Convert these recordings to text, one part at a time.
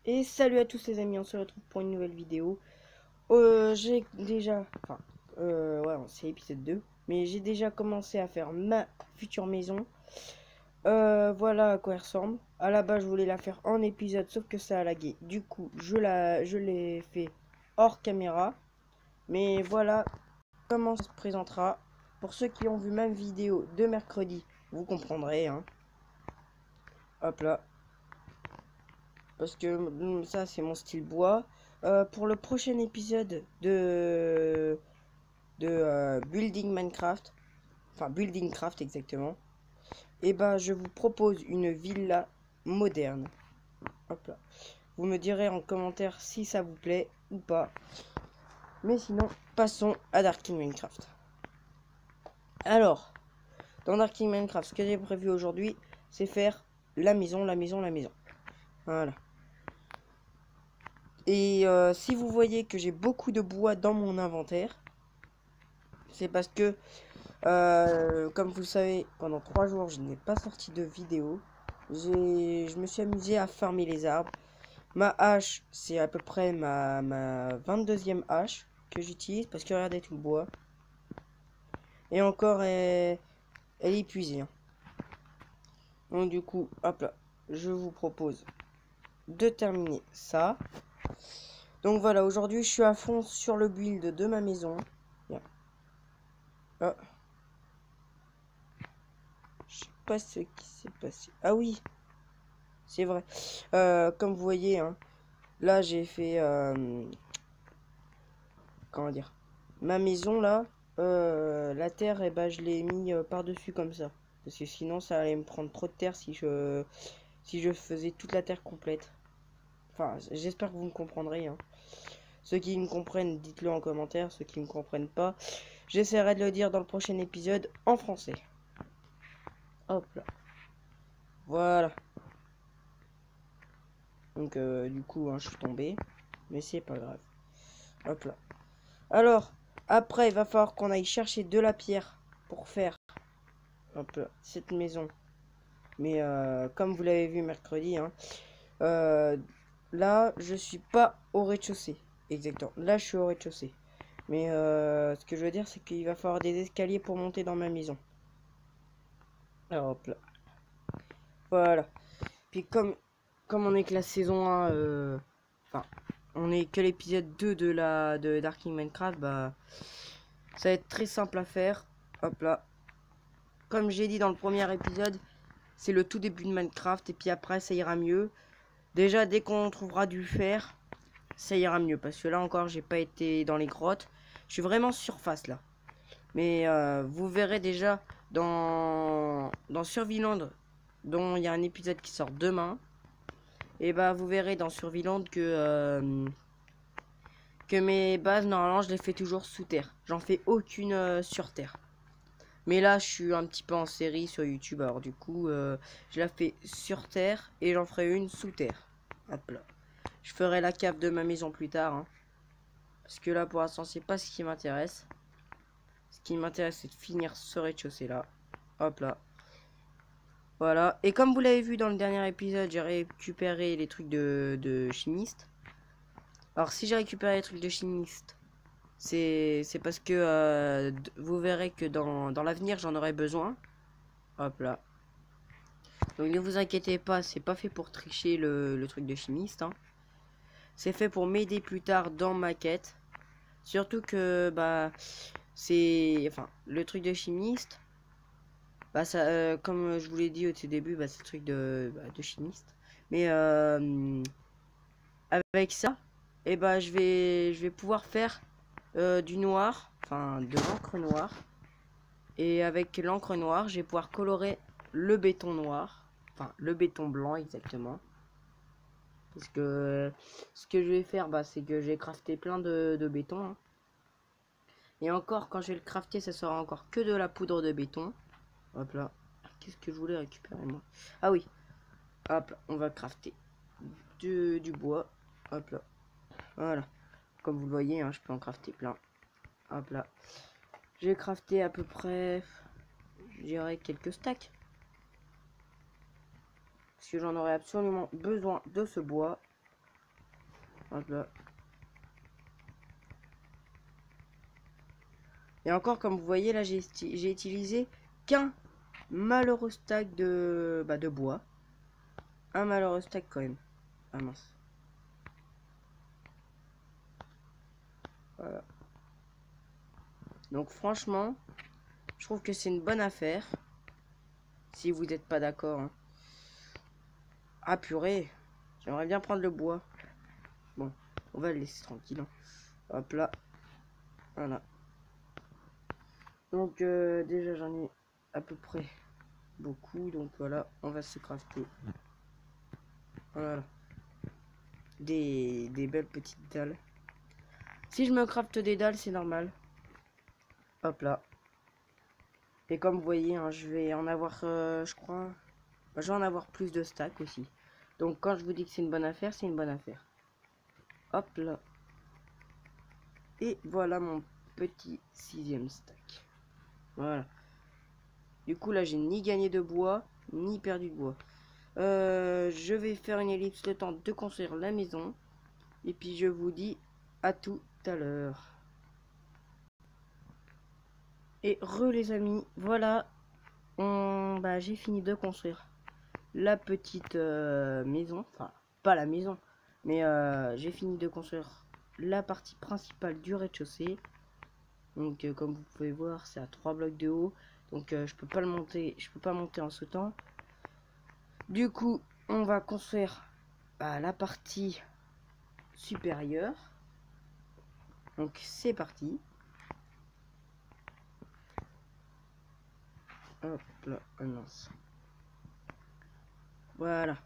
Et salut à tous les amis, on se retrouve pour une nouvelle vidéo. J'ai déjà, ouais, c'est épisode 2, mais j'ai déjà commencé à faire ma future maison. Voilà à quoi elle ressemble. À la base, je voulais la faire en épisode, sauf que ça a lagué. Du coup, je l'ai fait hors caméra. Mais voilà comment ça se présentera. Pour ceux qui ont vu ma vidéo de mercredi, vous comprendrez, hein. Hop là. Parce que ça c'est mon style bois. Pour le prochain épisode de Building Minecraft, enfin Building Craft exactement, et ben je vous propose une villa moderne. Hop là. Vous me direz en commentaire si ça vous plaît ou pas. Mais sinon, passons à Darking Minecraft. Alors, dans Darking Minecraft, ce que j'ai prévu aujourd'hui, c'est faire la maison, la maison, la maison. Voilà. Et si vous voyez que j'ai beaucoup de bois dans mon inventaire, c'est parce que, comme vous le savez, pendant 3 jours, je n'ai pas sorti de vidéo. Je me suis amusé à farmer les arbres. Ma hache, c'est à peu près ma 22e hache que j'utilise parce que regardez tout le bois. Et encore, elle est épuisée, hein. Donc du coup, hop là, je vous propose de terminer ça. Donc voilà, aujourd'hui je suis à fond sur le build de ma maison. Bien. Ah. Je sais pas ce qui s'est passé. Ah oui, c'est vrai. Comme vous voyez, hein, là j'ai fait... comment dire, ma maison là, la terre, et ben je l'ai mis par-dessus comme ça. Parce que sinon ça allait me prendre trop de terre si je faisais toute la terre complète. Enfin, j'espère que vous me comprendrez, hein. Ceux qui me comprennent, dites-le en commentaire. Ceux qui ne me comprennent pas, j'essaierai de le dire dans le prochain épisode en français. Hop là. Voilà. Donc du coup, hein, je suis tombé. Mais c'est pas grave. Hop là. Alors, après, il va falloir qu'on aille chercher de la pierre pour faire, hop là, cette maison. Mais comme vous l'avez vu mercredi, hein, euh, là, je suis pas au rez-de-chaussée. Exactement. Là, je suis au rez-de-chaussée. Mais ce que je veux dire, c'est qu'il va falloir des escaliers pour monter dans ma maison. Alors, hop là. Voilà. Puis comme on est que la saison 1, enfin, on est que l'épisode 2 de Darking Minecraft, bah, ça va être très simple à faire. Hop là. Comme j'ai dit dans le premier épisode, c'est le tout début de Minecraft et puis après ça ira mieux. Déjà dès qu'on trouvera du fer, ça ira mieux parce que là encore j'ai pas été dans les grottes. Je suis vraiment surface là. Mais vous verrez déjà dans Surviland, dont il y a un épisode qui sort demain. Et bah vous verrez dans Surviland que mes bases normalement je les fais toujours sous terre. J'en fais aucune sur terre. Mais là, je suis un petit peu en série sur YouTube. Alors du coup, je la fais sur terre et j'en ferai une sous terre. Hop là. Je ferai la cave de ma maison plus tard, hein. Parce que là, pour l'instant, c'est pas ce qui m'intéresse. Ce qui m'intéresse, c'est de finir ce rez-de-chaussée là. Hop là. Voilà. Et comme vous l'avez vu dans le dernier épisode, j'ai récupéré les trucs de chimiste. Alors si j'ai récupéré les trucs de chimiste, c'est parce que vous verrez que dans l'avenir, j'en aurai besoin. Hop là. Donc ne vous inquiétez pas, c'est pas fait pour tricher le truc de chimiste, hein. C'est fait pour m'aider plus tard dans ma quête. Surtout que bah c'est, enfin, le truc de chimiste, bah ça, comme je vous l'ai dit au tout début, bah c'est le truc de chimiste. Mais avec ça, et bah je vais pouvoir faire du noir, enfin de l'encre noire. Et avec l'encre noire, je vais pouvoir colorer le béton noir, enfin le béton blanc exactement. Parce que ce que je vais faire, bah, c'est que j'ai crafté plein de béton, hein. Et encore, quand je vais le crafter, ça sera encore que de la poudre de béton. Hop là. Qu'est-ce que je voulais récupérer, moi? Ah oui. Hop là, on va crafter du bois. Hop là. Voilà. Comme vous le voyez, hein, je peux en crafter plein. Hop là. J'ai crafté à peu près, je dirais, quelques stacks. Parce que j'en aurais absolument besoin de ce bois. Hop là. Et encore, comme vous voyez, là, j'ai utilisé qu'un malheureux stack de bois. Un malheureux stack quand même. Ah mince. Voilà. Donc franchement, je trouve que c'est une bonne affaire. Si vous n'êtes pas d'accord. Hein. Ah purée. J'aimerais bien prendre le bois. Bon, on va le laisser tranquille. Hein. Hop là. Voilà. Donc déjà j'en ai à peu près beaucoup. Donc voilà, on va se crafter. Voilà. Des belles petites dalles. Si je me crafte des dalles, c'est normal. Hop là. Et comme vous voyez, hein, je vais en avoir, je crois, je vais en avoir plus de stacks aussi. Donc quand je vous dis que c'est une bonne affaire, c'est une bonne affaire. Hop là. Et voilà mon petit 6e stack. Voilà. Du coup là, j'ai ni gagné de bois, ni perdu de bois. Je vais faire une ellipse le temps de construire la maison. Et puis je vous dis à tout à l'heure. Et les amis, voilà. J'ai fini de construire la petite maison. Enfin, pas la maison. Mais j'ai fini de construire la partie principale du rez-de-chaussée. Donc comme vous pouvez voir, c'est à 3 blocs de haut. Donc je peux pas le monter. Je peux pas monter en sautant. Du coup, on va construire la partie supérieure. Donc c'est parti. Hop là, mince. Voilà.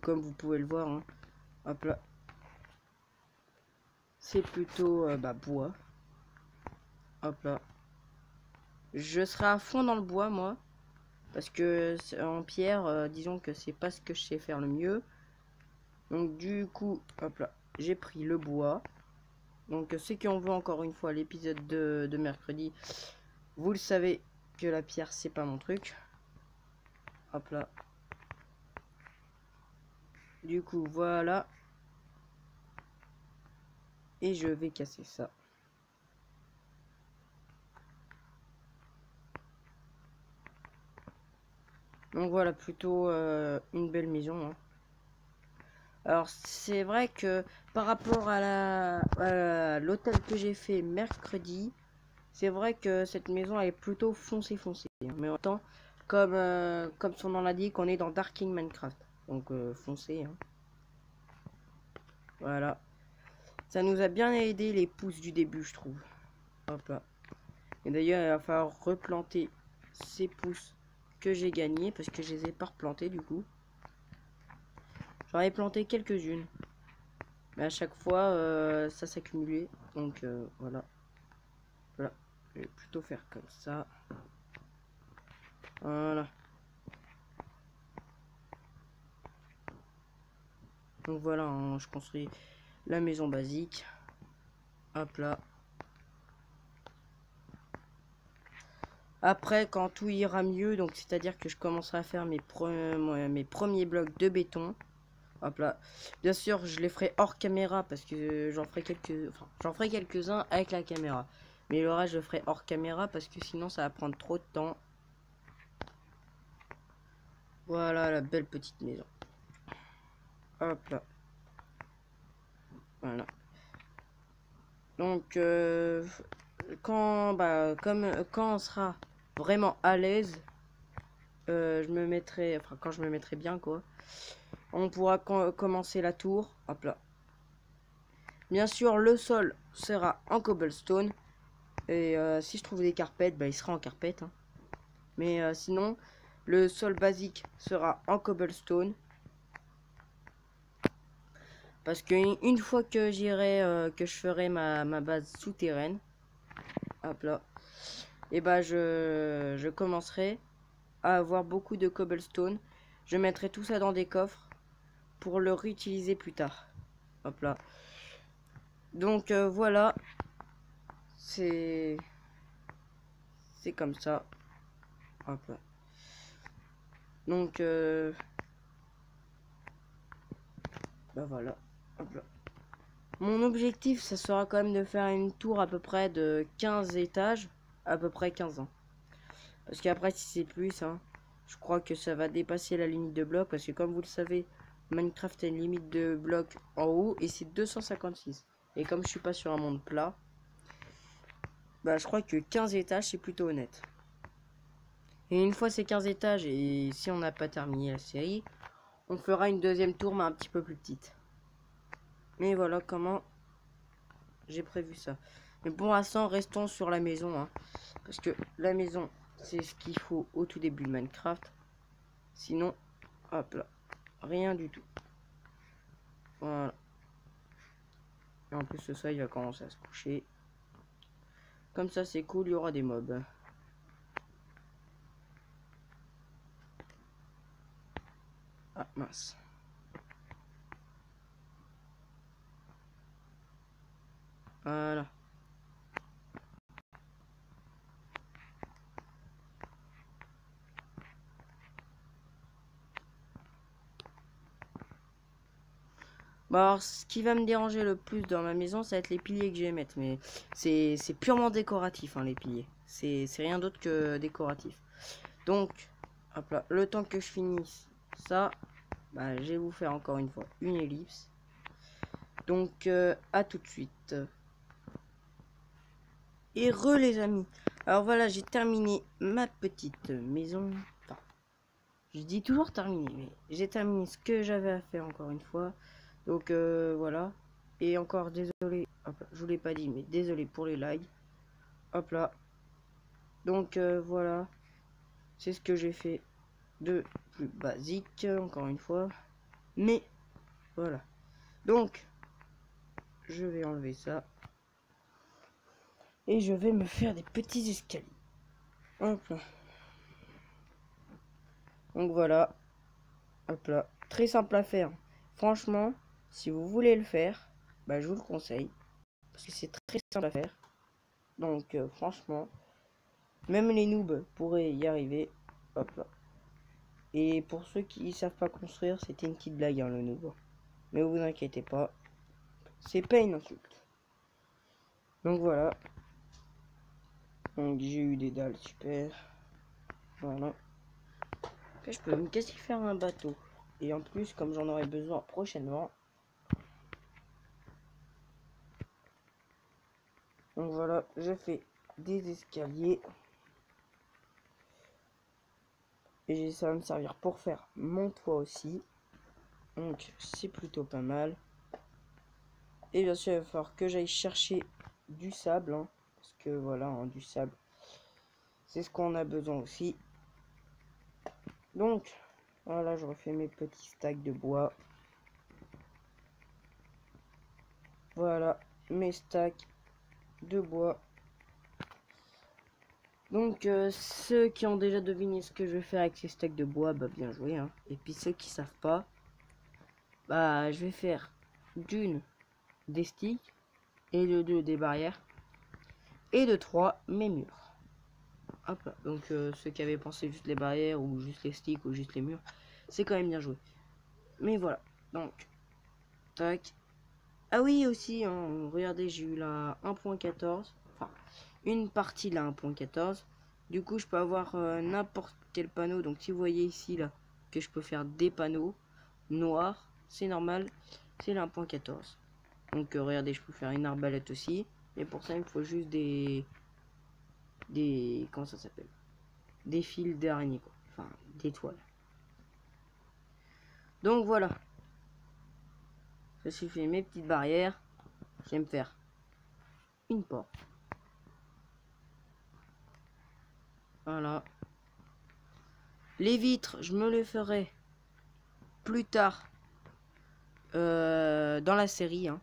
Comme vous pouvez le voir, hein. Hop là. C'est plutôt bois. Hop là. Je serai à fond dans le bois, moi. Parce que en pierre, disons que c'est pas ce que je sais faire le mieux. Donc du coup, hop là, j'ai pris le bois. Donc ceux qui ont vu encore une fois l'épisode de mercredi, vous le savez que la pierre c'est pas mon truc. Hop là. Du coup, voilà. Et je vais casser ça. Donc voilà, plutôt une belle maison. Hein. Alors c'est vrai que par rapport à l'hôtel que j'ai fait mercredi, c'est vrai que cette maison elle est plutôt foncée. Hein. Mais en même temps, comme son nom l'indique, on est dans Darking Minecraft. Donc foncé. Hein. Voilà. Ça nous a bien aidé les pousses du début, je trouve. Hop là. Et d'ailleurs, il va falloir replanter ces pousses que j'ai gagnées parce que je les ai pas replantées du coup. J'en ai planté quelques-unes. Mais à chaque fois, ça s'accumulait. Donc voilà. Voilà. Je vais plutôt faire comme ça. Voilà. Donc voilà, hein, je construis la maison basique. Hop là. Après, quand tout ira mieux, donc c'est-à-dire que je commencerai à faire mes premiers blocs de béton. Hop là. Bien sûr, je les ferai hors caméra parce que j'en ferai quelques-uns avec la caméra. Mais le reste, je le ferai hors caméra parce que sinon, ça va prendre trop de temps. Voilà la belle petite maison. Hop là. Voilà. Donc, quand on sera vraiment à l'aise, je me mettrai, enfin quand je me mettrai bien quoi, on pourra commencer la tour. Hop là. Bien sûr, le sol sera en cobblestone. Et si je trouve des carpettes, il sera en carpette. Hein. Mais sinon, le sol basique sera en cobblestone. Parce qu'une fois que j'irai, que je ferai ma base souterraine, hop là, et je commencerai à avoir beaucoup de cobblestone. Je mettrai tout ça dans des coffres pour le réutiliser plus tard. Hop là. Donc voilà, c'est comme ça. Hop là. Donc Bah voilà. Hop là. Mon objectif, ça sera quand même de faire une tour à peu près de 15 étages. À peu près 15 ans. Parce qu'après, si c'est plus, hein, je crois que ça va dépasser la limite de blocs. Parce que comme vous le savez, Minecraft a une limite de blocs en haut et c'est 256. Et comme je suis pas sur un monde plat, bah je crois que 15 étages, c'est plutôt honnête. Et une fois ces 15 étages, et si on n'a pas terminé la série, on fera une deuxième tour, mais un petit peu plus petite. Mais voilà comment j'ai prévu ça. Mais pour l'instant, restons sur la maison. Hein, parce que la maison, c'est ce qu'il faut au tout début de Minecraft. Sinon, hop là, rien du tout. Voilà. Et en plus, ce soir, il va commencer à se coucher. Comme ça, c'est cool, il y aura des mobs. Ah, mince. Voilà. Bon, alors, ce qui va me déranger le plus dans ma maison, ça va être les piliers que je vais mettre. Mais c'est purement décoratif, hein, les piliers. C'est rien d'autre que décoratif. Donc, hop là, le temps que je finisse ça, bah, je vais vous faire encore une fois une ellipse. Donc, à tout de suite. Et les amis. Alors voilà, j'ai terminé ma petite maison. Enfin, je dis toujours terminé, mais j'ai terminé ce que j'avais à faire encore une fois. Donc voilà. Et encore désolé, hop là, je vous l'ai pas dit, mais désolé pour les lags. Hop là. Donc voilà. C'est ce que j'ai fait de plus basique, encore une fois. Mais voilà. Donc, je vais enlever ça. Et je vais me faire des petits escaliers. Hop là. Donc voilà. Hop là. Très simple à faire. Franchement, si vous voulez le faire, bah, je vous le conseille. Parce que c'est très simple à faire. Donc franchement, même les noobs pourraient y arriver. Hop là. Et pour ceux qui ne savent pas construire, c'était une petite blague, hein, le noob. Mais vous inquiétez pas. C'est pas une insulte. Donc voilà. Donc j'ai eu des dalles, super. Voilà. Après, je peux me casser faire un bateau. Et en plus, comme j'en aurai besoin prochainement. Donc voilà, je fais des escaliers. Et ça va me servir pour faire mon toit aussi. Donc c'est plutôt pas mal. Et bien sûr, il va falloir que j'aille chercher du sable. Hein, parce que voilà, hein, du sable. C'est ce qu'on a besoin aussi. Donc, voilà, je refais mes petits stacks de bois. Voilà, mes stacks de bois. Donc, ceux qui ont déjà deviné ce que je vais faire avec ces stacks de bois, bah bien joué. Hein. Et puis ceux qui savent pas, bah je vais faire d'une des sticks, et de deux des barrières, et de trois mes murs. Hop là. Donc, ceux qui avaient pensé juste les barrières, ou juste les sticks, ou juste les murs, c'est quand même bien joué. Mais voilà. Donc, tac. Ah oui, aussi, hein, regardez, j'ai eu la 1.14. Enfin, une partie de la 1.14. Du coup, je peux avoir n'importe quel panneau. Donc, si vous voyez ici, là, que je peux faire des panneaux noirs, c'est normal. C'est la 1.14. Donc, regardez, je peux faire une arbalète aussi. Et pour ça, il me faut juste comment ça s'appelle? Des fils d'araignée, quoi. Enfin, des toiles. Donc, voilà. Je suis fait mes petites barrières. Je vais me faire une porte. Voilà. Les vitres, je me les ferai plus tard dans la série. Hein.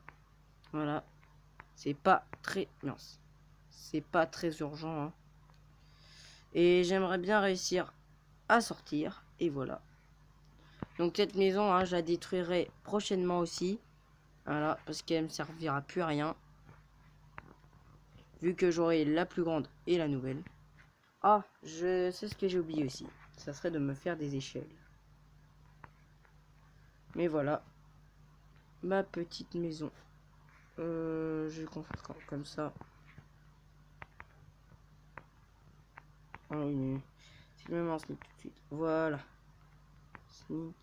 Voilà. C'est pas très... Non. C'est pas très urgent. Hein. Et j'aimerais bien réussir à sortir. Et voilà. Donc cette maison, hein, je la détruirai prochainement aussi. Voilà. Parce qu'elle me servira plus à rien. Vu que j'aurai la plus grande et la nouvelle. Ah, je sais ce que j'ai oublié aussi. Ça serait de me faire des échelles. Mais voilà. ma petite maison. Je vais construire comme ça. Ah oui, mais si je me mets en sneak tout de suite. Voilà. Sneak.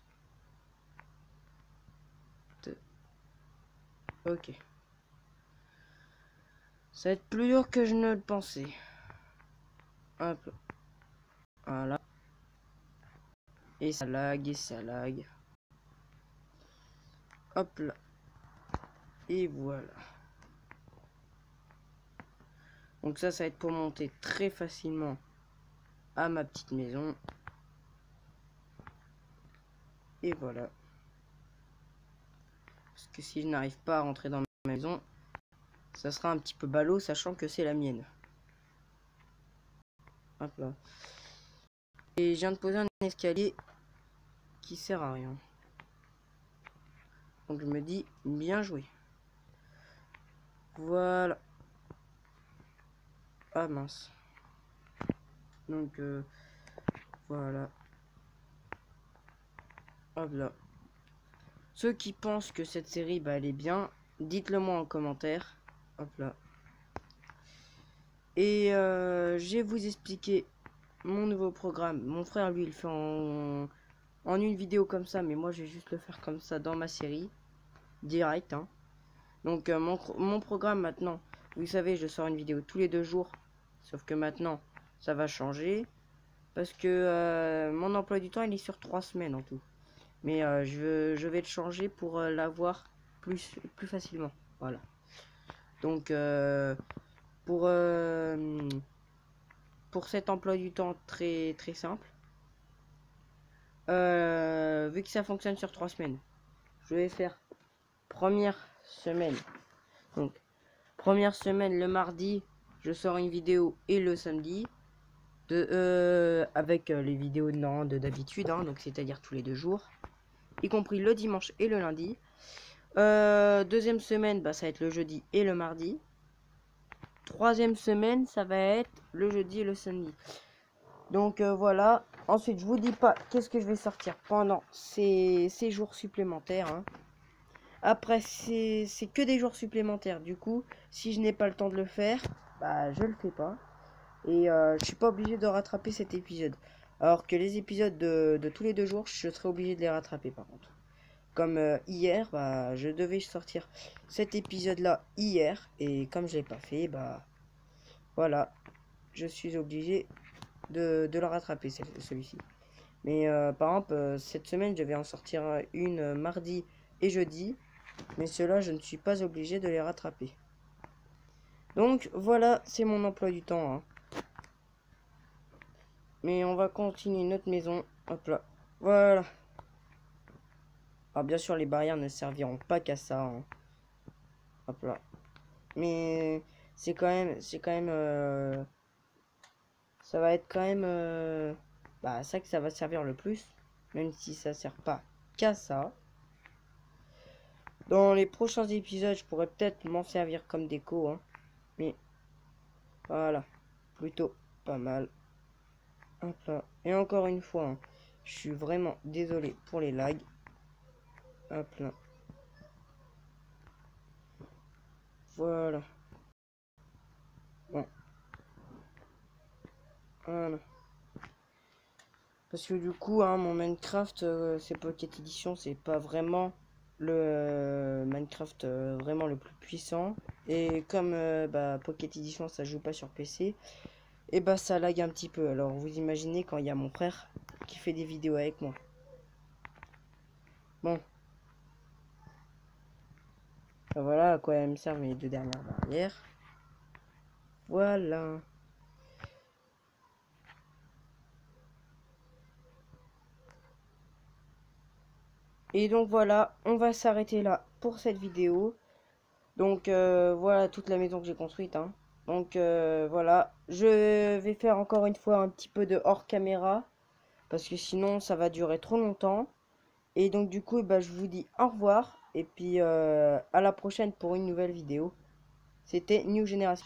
Ok. Ça va être plus dur que je ne le pensais. Hop. Voilà. Et ça lag, et ça lag. Hop là. Et voilà. Donc ça va être pour monter très facilement à ma petite maison. Et voilà. Parce que si je n'arrive pas à rentrer dans ma maison, ça sera un petit peu ballot, sachant que c'est la mienne. Hop là. Et je viens de poser un escalier qui sert à rien. Donc je me dis, bien joué. Voilà. Ah mince. Donc voilà. Hop là. Ceux qui pensent que cette série, bah, elle est bien, dites-le moi en commentaire. Hop là. Et je vais vous expliquer mon nouveau programme. Mon frère, lui, il fait en une vidéo comme ça, mais moi, je vais juste le faire comme ça dans ma série. Direct, hein. Donc, mon programme maintenant, vous savez, je sors une vidéo tous les 2 jours. Sauf que maintenant, ça va changer. Parce que mon emploi du temps, il est sur 3 semaines en tout. Mais je vais le changer pour l'avoir plus facilement. Voilà. Donc, pour cet emploi du temps très simple, vu que ça fonctionne sur 3 semaines, je vais faire première semaine. Donc, première semaine, le mardi, je sors une vidéo et le samedi. Avec les vidéos de d'habitude, hein, donc c'est-à-dire tous les 2 jours, y compris le dimanche et le lundi. Deuxième semaine, bah, ça va être le jeudi et le mardi. Troisième semaine, ça va être le jeudi et le samedi. Donc voilà. Ensuite, je vous dis pas qu'est-ce que je vais sortir pendant ces jours supplémentaires, hein. Après, c'est que des jours supplémentaires. Du coup, si je n'ai pas le temps de le faire, bah je le fais pas. Et je suis pas obligé de rattraper cet épisode. Alors que les épisodes de tous les 2 jours, je serai obligé de les rattraper par contre. Comme hier, bah, je devais sortir cet épisode-là hier. Et comme je l'ai pas fait, bah voilà. Je suis obligé de le rattraper celui-ci. Mais par exemple, cette semaine, je vais en sortir une mardi et jeudi. Mais ceux-là, je ne suis pas obligé de les rattraper. Donc voilà, c'est mon emploi du temps, hein. Mais on va continuer notre maison. Hop là. Voilà. Alors bien sûr, les barrières ne serviront pas qu'à ça, hein. Hop là. Mais c'est quand même... ça va être quand même... bah, ça que ça va servir le plus. Même si ça sert pas qu'à ça. Dans les prochains épisodes, je pourrais peut-être m'en servir comme déco, hein. Mais voilà. Plutôt pas mal. Hop là. Et encore une fois, hein, je suis vraiment désolé pour les lags. Hop là. Voilà. Bon. Voilà. Parce que du coup, hein, mon Minecraft, c'est Pocket Edition, c'est pas vraiment le Minecraft vraiment le plus puissant. Et comme bah, Pocket Edition, ça joue pas sur PC, et bah ça lag un petit peu. Alors vous imaginez quand il y a mon frère qui fait des vidéos avec moi. Bon. Ben voilà à quoi elles me servent mes 2 dernières barrières. Voilà. Et donc voilà, on va s'arrêter là pour cette vidéo. Donc voilà toute la maison que j'ai construite, hein. Donc voilà, je vais faire encore une fois un petit peu de hors caméra. Parce que sinon ça va durer trop longtemps. Et donc du coup, bah, je vous dis au revoir. Et puis à la prochaine pour une nouvelle vidéo. C'était New Generation.